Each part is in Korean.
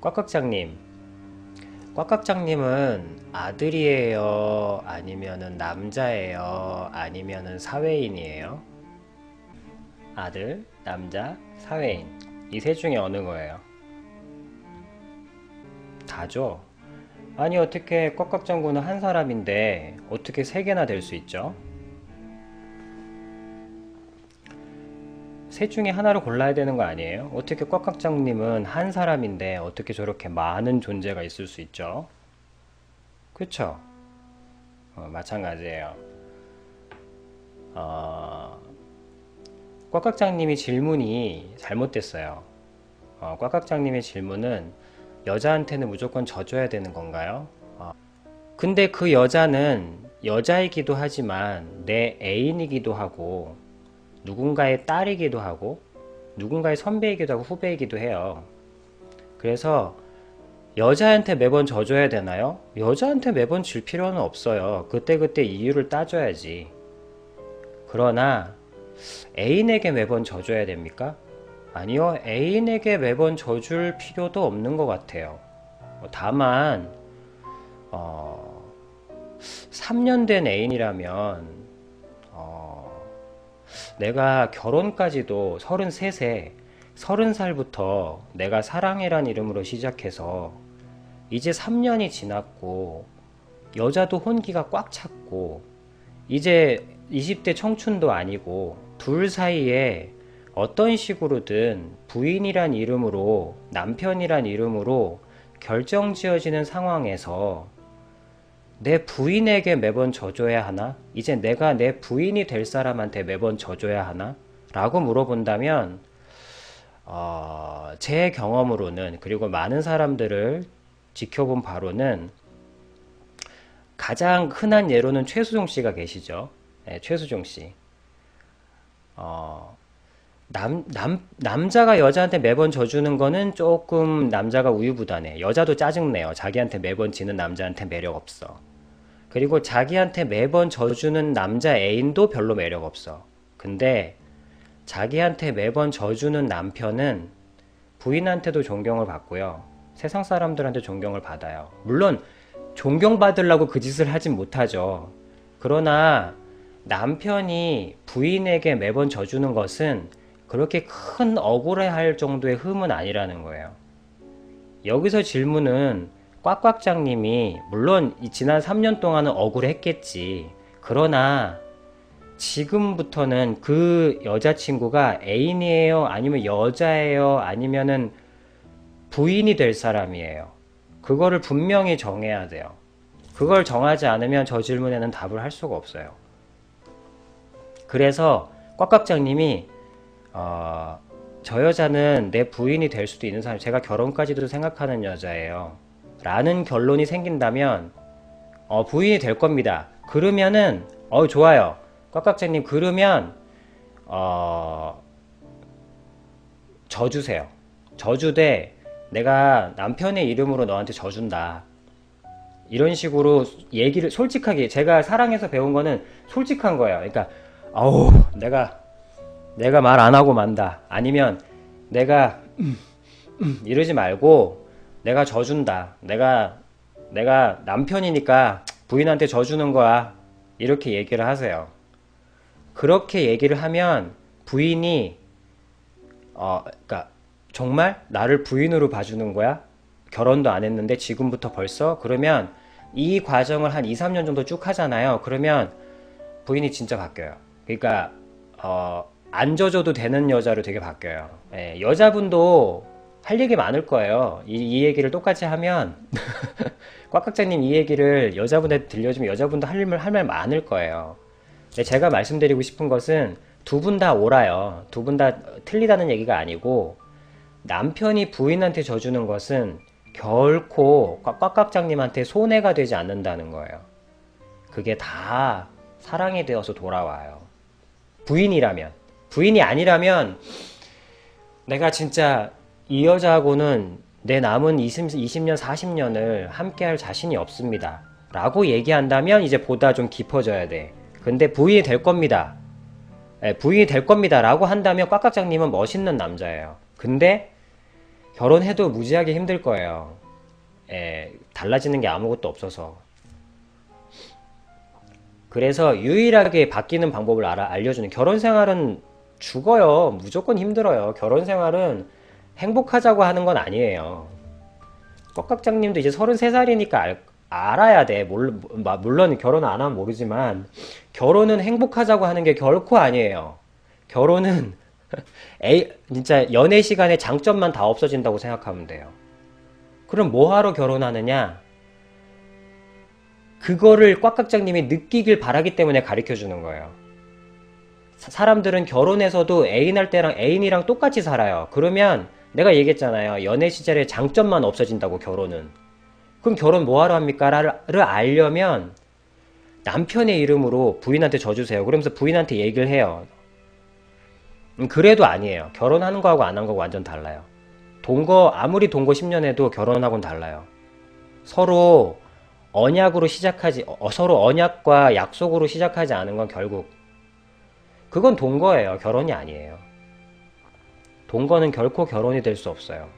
꽉꽉장님, 꽉꽉장님은 아들이에요? 아니면은 남자예요? 아니면은 사회인이에요? 아들, 남자, 사회인. 이 셋 중에 어느 거예요? 다죠? 아니, 어떻게 꽉꽉장군은 한 사람인데 어떻게 세 개나 될 수 있죠? 셋 중에 하나를 골라야 되는 거 아니에요? 어떻게 꽉꽉장님은 한 사람인데 어떻게 저렇게 많은 존재가 있을 수 있죠? 그쵸? 마찬가지예요. 어, 꽉꽉장님이 질문이 잘못됐어요. 꽉꽉장님의 질문은 여자한테는 무조건 져줘야 되는 건가요? 근데 그 여자는 여자이기도 하지만 내 애인이기도 하고 누군가의 딸이기도 하고 누군가의 선배이기도 하고 후배이기도 해요. 그래서 여자한테 매번 져줘야 되나요? 여자한테 매번 질 필요는 없어요. 그때그때 이유를 따져야지. 그러나 애인에게 매번 져줘야 됩니까? 아니요. 애인에게 매번 져줄 필요도 없는 것 같아요. 다만 3년 된 애인이라면 내가 결혼까지도 33세, 30살부터 내가 사랑이란 이름으로 시작해서 이제 3년이 지났고 여자도 혼기가 꽉 찼고 이제 20대 청춘도 아니고 둘 사이에 어떤 식으로든 부인이란 이름으로 남편이란 이름으로 결정지어지는 상황에서 내 부인에게 매번 져줘야 하나? 이제 내가 내 부인이 될 사람한테 매번 져줘야 하나? 라고 물어본다면 제 경험으로는 그리고 많은 사람들을 지켜본 바로는 가장 흔한 예로는 최수종 씨가 계시죠. 네, 최수종 씨. 어, 남자가 여자한테 매번 져주는 거는 조금 남자가 우유부단해. 여자도 짜증내요. 자기한테 매번 지는 남자한테 매력 없어. 그리고 자기한테 매번 져주는 남자 애인도 별로 매력 없어. 근데 자기한테 매번 져주는 남편은 부인한테도 존경을 받고요. 세상 사람들한테 존경을 받아요. 물론 존경받으려고 그 짓을 하진 못하죠. 그러나 남편이 부인에게 매번 져주는 것은 그렇게 큰 억울해할 정도의 흠은 아니라는 거예요. 여기서 질문은 꽉꽉장님이 물론 이 지난 3년 동안은 억울했겠지. 그러나 지금부터는 그 여자친구가 애인이에요? 아니면 여자예요? 아니면은 부인이 될 사람이에요? 그거를 분명히 정해야 돼요. 그걸 정하지 않으면 저 질문에는 답을 할 수가 없어요. 그래서 꽉꽉장님이 저 여자는 내 부인이 될 수도 있는 사람, 제가 결혼까지도 생각하는 여자예요. 라는 결론이 생긴다면 부인이 될 겁니다. 그러면은 좋아요. 꽉꽉장님 그러면 져주세요. 져주되 내가 남편의 이름으로 너한테 져준다. 이런 식으로 얘기를 솔직하게 제가 사랑해서 배운 거는 솔직한 거예요. 그러니까 아우 내가 말 안 하고 만다. 아니면 내가 이러지 말고 내가 져준다. 내가 남편이니까 부인한테 져주는 거야. 이렇게 얘기를 하세요. 그렇게 얘기를 하면 부인이 그러니까 정말 나를 부인으로 봐주는 거야? 결혼도 안 했는데 지금부터 벌써? 그러면 이 과정을 한 2, 3년 정도 쭉 하잖아요. 그러면 부인이 진짜 바뀌어요. 그러니까 안 져줘도 되는 여자로 되게 바뀌어요. 예, 여자분도 할 얘기 많을 거예요. 이 얘기를 똑같이 하면 꽉꽉장님 이 얘기를 여자분한테 들려주면 여자분도 할 말 많을 거예요. 근데 제가 말씀드리고 싶은 것은 두 분 다 옳아요. 두 분 다 틀리다는 얘기가 아니고 남편이 부인한테 져주는 것은 결코 꽉꽉장님한테 손해가 되지 않는다는 거예요. 그게 다 사랑이 되어서 돌아와요. 부인이라면. 부인이 아니라면 내가 진짜 이 여자하고는 내 남은 20년, 40년을 함께 할 자신이 없습니다. 라고 얘기한다면 이제 보다 좀 깊어져야 돼. 근데 부인이 될 겁니다. 부인이 될 겁니다. 라고 한다면 꽉꽉장님은 멋있는 남자예요. 근데 결혼해도 무지하게 힘들 거예요. 예, 달라지는 게 아무것도 없어서. 그래서 유일하게 바뀌는 방법을 알려주는, 결혼 생활은 죽어요. 무조건 힘들어요. 결혼 생활은 행복하자고 하는 건 아니에요. 꺽깍장님도 이제 33살이니까 알아야 돼. 물론 결혼 안 하면 모르지만, 결혼은 행복하자고 하는 게 결코 아니에요. 결혼은 진짜 연애 시간에 장점만 다 없어진다고 생각하면 돼요. 그럼 뭐하러 결혼하느냐? 그거를 꽉꽉장님이 느끼길 바라기 때문에 가르쳐 주는 거예요. 사람들은 결혼해서도 애인할 때랑 애인이랑 똑같이 살아요. 그러면 내가 얘기했잖아요. 연애 시절에 장점만 없어진다고, 결혼은. 그럼 결혼 뭐하러 합니까? 를 알려면 남편의 이름으로 부인한테 져주세요. 그러면서 부인한테 얘기를 해요. 그래도 아니에요. 결혼하는 거하고 안 한 거하고 완전 달라요. 아무리 동거 10년 해도 결혼하고는 달라요. 서로 언약으로 서로 언약과 약속으로 시작하지 않은 건 결국, 그건 동거예요. 결혼이 아니에요. 동거는 결코 결혼이 될 수 없어요.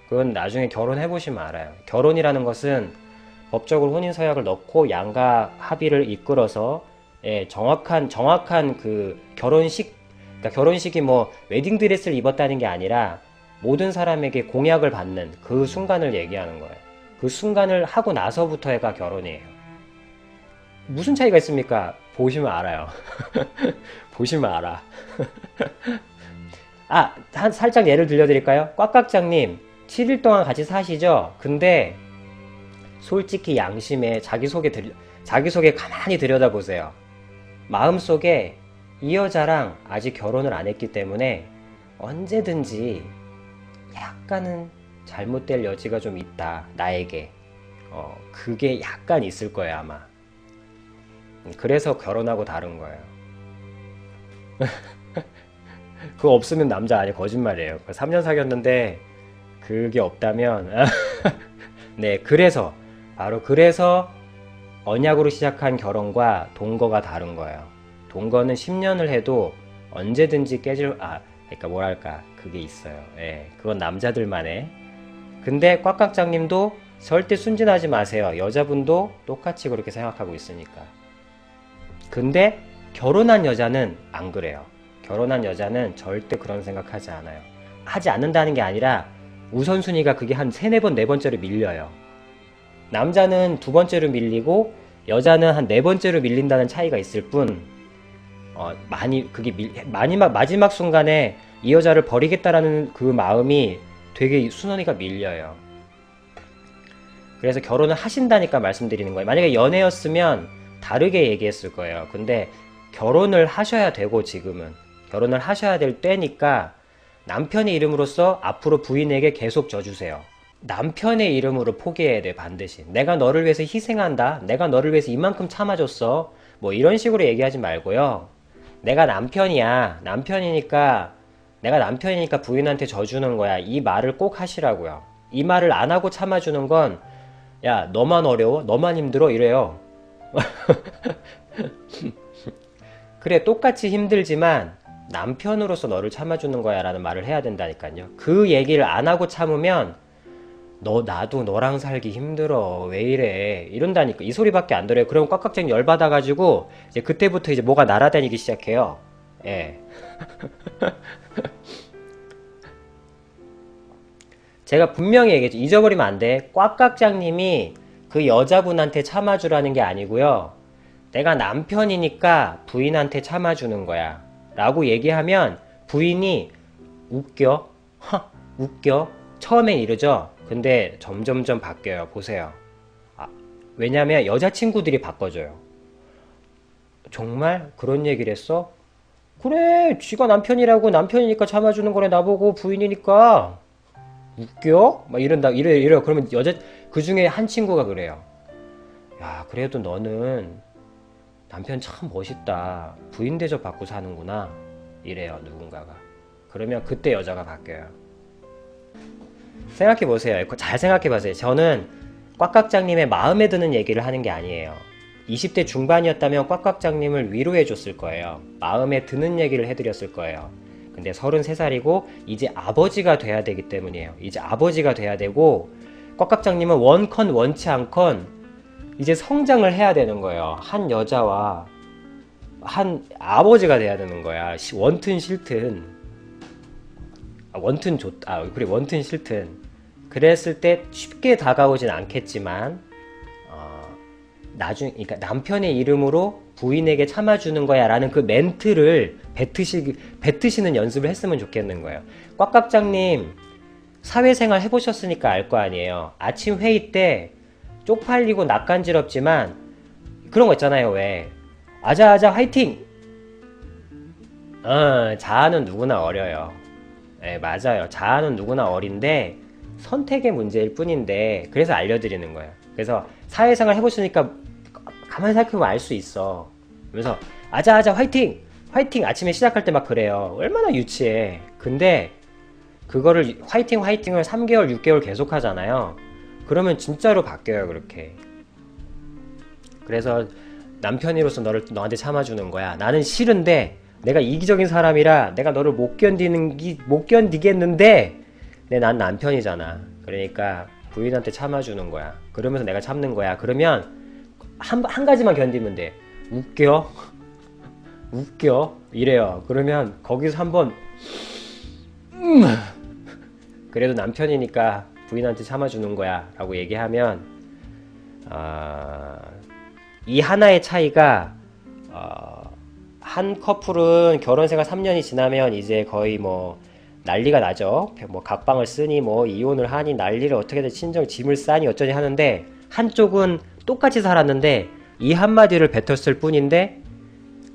그건 나중에 결혼해보시면 알아요. 결혼이라는 것은 법적으로 혼인서약을 넣고 양가 합의를 이끌어서, 예, 정확한 그 결혼식, 그러니까 결혼식이 뭐 웨딩드레스를 입었다는 게 아니라 모든 사람에게 공약을 받는 그 순간을 얘기하는 거예요. 그 순간을 하고 나서부터가 결혼이에요. 무슨 차이가 있습니까? 보시면 알아요. 보시면 알아. 살짝 예를 들려드릴까요? 꽉꽉장님 7일 동안 같이 사시죠? 근데 솔직히 양심에 자기 소개 가만히 들여다보세요. 마음속에 이 여자랑 아직 결혼을 안 했기 때문에 언제든지 약간은 잘못될 여지가 좀 있다, 나에게. 그게 약간 있을 거예요, 아마. 그래서 결혼하고 다른 거예요. 그거 없으면 남자 아니, 거짓말이에요. 3년 사귀었는데 그게 없다면 네, 바로 그래서 언약으로 시작한 결혼과 동거가 다른 거예요. 동거는 10년을 해도 언제든지 그러니까 뭐랄까, 그게 있어요. 예, 그건 남자들만의. 근데 꽉꽉장님도 절대 순진하지 마세요. 여자분도 똑같이 그렇게 생각하고 있으니까. 근데 결혼한 여자는 안 그래요. 결혼한 여자는 절대 그런 생각하지 않아요. 하지 않는다는 게 아니라 우선순위가 그게 한 3, 4번, 4번째로 밀려요. 남자는 2번째로 밀리고 여자는 한 4번째로 밀린다는 차이가 있을 뿐, 마지막 순간에 이 여자를 버리겠다라는 그 마음이 되게 순원이가 밀려요. 그래서 결혼을 하신다니까 말씀드리는 거예요. 만약에 연애였으면 다르게 얘기했을 거예요. 근데 결혼을 하셔야 되고, 지금은 결혼을 하셔야 될 때니까 남편의 이름으로써 앞으로 부인에게 계속 져주세요. 남편의 이름으로 포기해야 돼, 반드시. 내가 너를 위해서 희생한다, 내가 너를 위해서 이만큼 참아줬어, 뭐 이런 식으로 얘기하지 말고요. 내가 남편이니까 부인한테 져주는 거야, 이 말을 꼭 하시라고요. 이 말을 안 하고 참아주는 건, 야, 너만 어려워? 너만 힘들어? 이래요. 그래, 똑같이 힘들지만 남편으로서 너를 참아주는 거야 라는 말을 해야 된다니까요. 그 얘기를 안 하고 참으면 나도 너랑 살기 힘들어, 왜 이래, 이런다니까. 이 소리밖에 안 들어요. 그럼 꽉꽉쟁이 열받아가지고 이제 그때부터 이제 뭐가 날아다니기 시작해요. 예. 제가 분명히 얘기했죠. 잊어버리면 안 돼. 꽉꽉장님이 그 여자분한테 참아주라는 게 아니고요. 내가 남편이니까 부인한테 참아주는 거야 라고 얘기하면 부인이 웃겨? 웃겨? 처음엔 이러죠. 근데 점점점 바뀌어요. 보세요. 왜냐면 여자친구들이 바꿔줘요. 정말? 그런 얘기를 했어? 그래, 쥐가 남편이니까 참아주는 거래. 나보고 부인이니까 웃겨? 막 이래요. 그러면 그 중에 한 친구가 그래요. 야, 그래도 너는 남편 참 멋있다, 부인 대접 받고 사는구나, 이래요, 누군가가. 그러면 그때 여자가 바뀌어요. 생각해보세요. 잘 생각해보세요. 저는 꽉꽉장님의 마음에 드는 얘기를 하는 게 아니에요. 20대 중반이었다면 꽉꽉장님을 위로해줬을 거예요. 마음에 드는 얘기를 해드렸을 거예요. 근데 33살이고 이제 아버지가 돼야 되기 때문이에요. 이제 아버지가 돼야 되고 꽉꽉장님은 원컨 원치 않건 이제 성장을 해야 되는 거예요. 한 여자와 한 아버지가 돼야 되는 거야. 원튼 싫든 원튼 그래 원튼 싫든 그랬을 때 쉽게 다가오진 않겠지만 그러니까 남편의 이름으로 부인에게 참아주는 거야 라는 그 멘트를 뱉으시는 연습을 했으면 좋겠는 거예요. 꽉꽉장님 사회생활 해보셨으니까 알 거 아니에요. 아침 회의 때 쪽팔리고 낯간지럽지만 그런 거 있잖아요. 왜 아자아자 화이팅! 자아는 누구나 어려요. 네, 맞아요. 자아는 누구나 어린데 선택의 문제일 뿐인데 그래서 알려드리는 거예요. 그래서 사회생활 해보시니까 가만히 생각해보면 알 수 있어. 그래서 아자아자 화이팅! 화이팅! 아침에 시작할 때 막 그래요. 얼마나 유치해. 근데 그거를 화이팅을 3개월 6개월 계속 하잖아요. 그러면 진짜로 바뀌어요. 그렇게. 그래서 남편으로서 너한테 참아주는 거야. 나는 싫은데 내가 이기적인 사람이라 내가 너를 못 견디겠는데 근데 난 남편이잖아. 그러니까 부인한테 참아주는 거야. 그러면서 내가 참는 거야. 그러면 한 가지만 견디면 돼. 웃겨? 웃겨? 이래요. 그러면 거기서 한번 그래도 남편이니까 부인한테 참아주는 거야 라고 얘기하면 이 하나의 차이가 한 커플은 결혼생활 3년이 지나면 이제 거의 뭐 난리가 나죠. 뭐 각방을 쓰니 뭐 이혼을 하니 난리를 어떻게든 친정 짐을 싸니 어쩌니 하는데 한쪽은 똑같이 살았는데 이 한마디를 뱉었을 뿐인데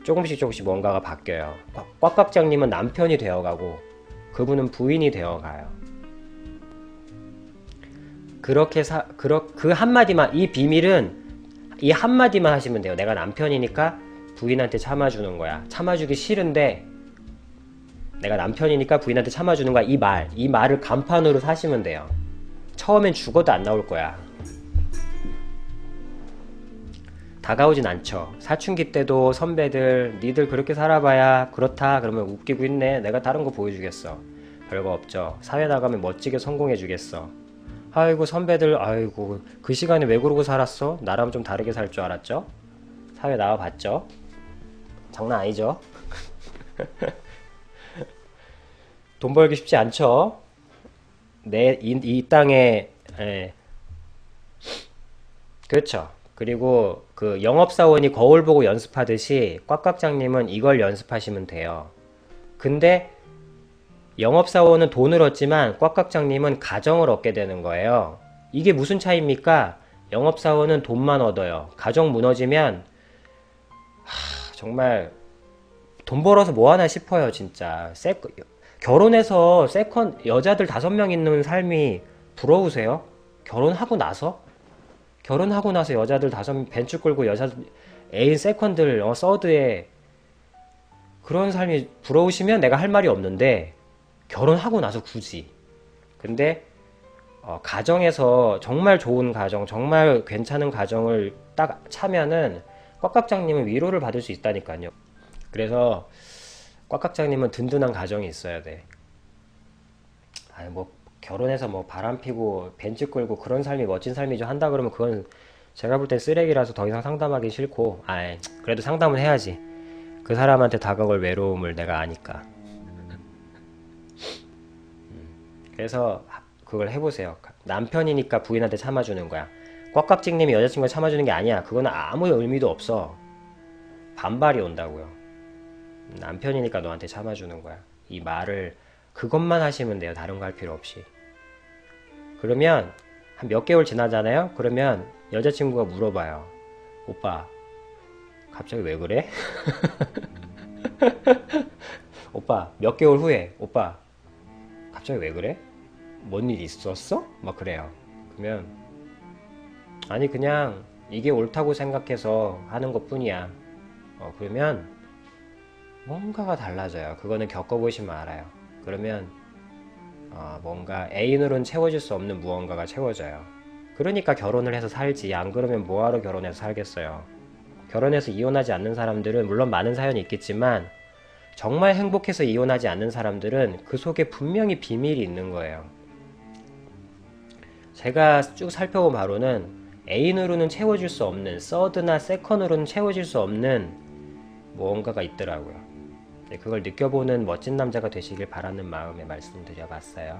조금씩 뭔가가 바뀌어요. 꽉꽉장님은 남편이 되어가고 그분은 부인이 되어가요. 그렇게 그 한마디만, 이 비밀은 이 한마디만 하시면 돼요. 내가 남편이니까 부인한테 참아주는 거야. 참아주기 싫은데 내가 남편이니까 부인한테 참아주는 거야. 이 말을 간판으로 사시면 돼요. 처음엔 죽어도 안 나올 거야. 다가오진 않죠. 사춘기 때도 선배들 니들 그렇게 살아봐야 그렇다 그러면 웃기고 있네. 내가 다른 거 보여주겠어. 별거 없죠. 사회 나가면 멋지게 성공해주겠어. 아이고 선배들 아이고 그 시간에 왜 그러고 살았어? 나랑 좀 다르게 살 줄 알았죠? 사회 나와봤죠? 장난 아니죠? 돈 벌기 쉽지 않죠? 이 땅에 그렇죠. 그리고 그 영업사원이 거울 보고 연습하듯이 꽉꽉장님은 이걸 연습하시면 돼요. 근데 영업사원은 돈을 얻지만 꽉꽉장님은 가정을 얻게 되는 거예요. 이게 무슨 차이입니까? 영업사원은 돈만 얻어요. 가정 무너지면 정말 돈 벌어서 뭐하나 싶어요. 진짜 결혼해서 여자들 5명 있는 삶이 부러우세요? 결혼하고 나서 여자들 5명 벤츠 끌고 애인 세컨들 서드에 그런 삶이 부러우시면 내가 할 말이 없는데 결혼하고 나서 굳이. 근데 가정에서 정말 좋은 가정, 정말 괜찮은 가정을 딱 차면은 꽉꽉장님은 위로를 받을 수 있다니까요. 그래서 꽉꽉장님은 든든한 가정이 있어야 돼. 아니 뭐 결혼해서 뭐 바람피고 벤츠 끌고 그런 삶이 멋진 삶이죠 한다 그러면 그건 제가 볼 땐 쓰레기라서 더 이상 상담하기 싫고 그래도 상담은 해야지. 그 사람한테 다가올 외로움을 내가 아니까. 그래서 그걸 해보세요. 남편이니까 부인한테 참아주는 거야. 꽉꽉찍님이 여자친구가 참아주는 게 아니야. 그거는 아무 의미도 없어. 반발이 온다고요. 남편이니까 너한테 참아주는 거야. 이 말을 그것만 하시면 돼요. 다른 거 할 필요 없이. 그러면 한 몇 개월 지나잖아요. 그러면 여자친구가 물어봐요. 오빠 갑자기 왜 그래? 오빠 몇 개월 후에 오빠 갑자기 왜 그래? 뭔 일 있었어? 막 그래요. 그러면 아니 그냥 이게 옳다고 생각해서 하는 것 뿐이야. 그러면 뭔가가 달라져요. 그거는 겪어보시면 알아요. 그러면 뭔가 애인으로는 채워질 수 없는 무언가가 채워져요. 그러니까 결혼을 해서 살지. 안 그러면 뭐하러 결혼해서 살겠어요. 결혼해서 이혼하지 않는 사람들은 물론 많은 사연이 있겠지만 정말 행복해서 이혼하지 않는 사람들은 그 속에 분명히 비밀이 있는 거예요. 제가 쭉 살펴본 바로는 애인으로는 채워질 수 없는, 서드나 세컨으로는 채워질 수 없는 무언가가 있더라고요. 그걸 느껴보는 멋진 남자가 되시길 바라는 마음에 말씀드려봤어요.